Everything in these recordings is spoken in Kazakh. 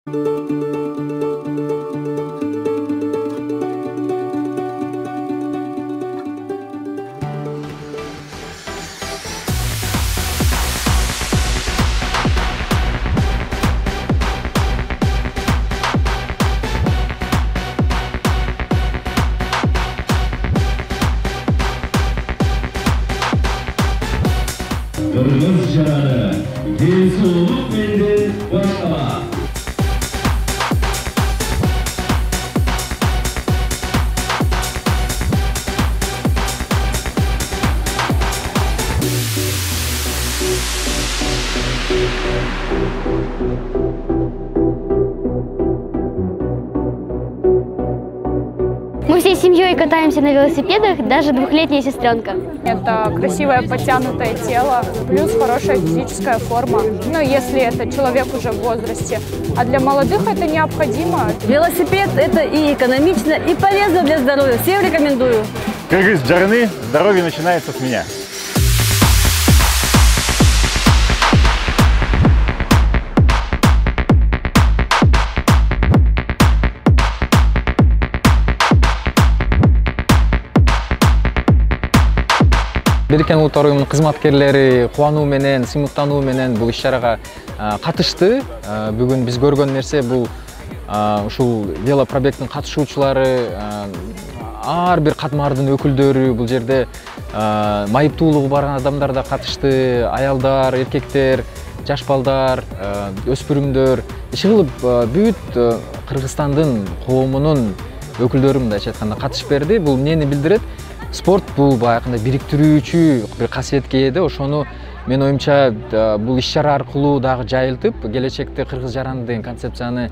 Kırmızı şarabı, Resululuk Mendil başlama. Мы всей семьей катаемся на велосипедах, даже двухлетняя сестренка. Это красивое подтянутое тело, плюс хорошая физическая форма, ну, если это человек уже в возрасте. А для молодых это необходимо. Велосипед – это и экономично, и полезно для здоровья. Всем рекомендую. Кыргыз-Джарны, здоровье начинается с меня. Бириккен Улуттар уюмунун кызматкерлери кубануу менен, сыймыктануу менен бул иш-чарага катышты. Бүгүн биз көргөн нерсе бул ушул велопробегдин катышуучулары, ар бир катмардын өкүлдөрү, бул жерде майыптуулугу бар адамдар да катышты, аялдар, эркектер, жаш балдар, өспүрүмдөр. Иши кылып бүт Кыргызстандын коомунун өкүлдөрү мындайча айтканда катышып берди. Бул эмнени билдирет? Спорт бул баягындай бириктирүүчү бир касиетке ээ. Ошону мен оюмча бул иш-чара аркылуу дагы жайылтып, келечекте Кыргыз жараны деген концепцияны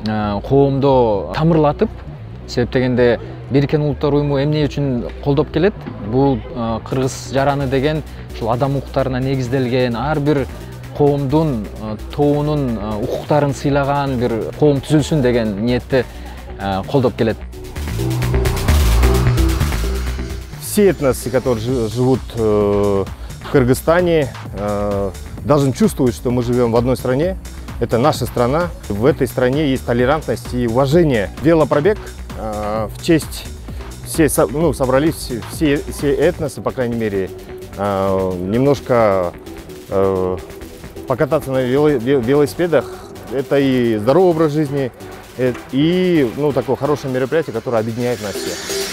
коомдо тамырлатып, себеп дегенде Бириккен Улуттар уюму эмне үчүн колдоп келет? Бул Кыргыз жараны деген ушул адам укуктарына негизделген, ар бир коомдун, тобунун укуктарын сыйлаган бир коом түзүлсүн деген ниетте колдоп келет. Все этносы, которые живут в Кыргызстане, должны чувствовать, что мы живем в одной стране. Это наша страна. В этой стране есть толерантность и уважение. Велопробег в честь, собрались все этносы, по крайней мере, немножко покататься на велосипедах. Это и здоровый образ жизни, и такое хорошее мероприятие, которое объединяет нас всех.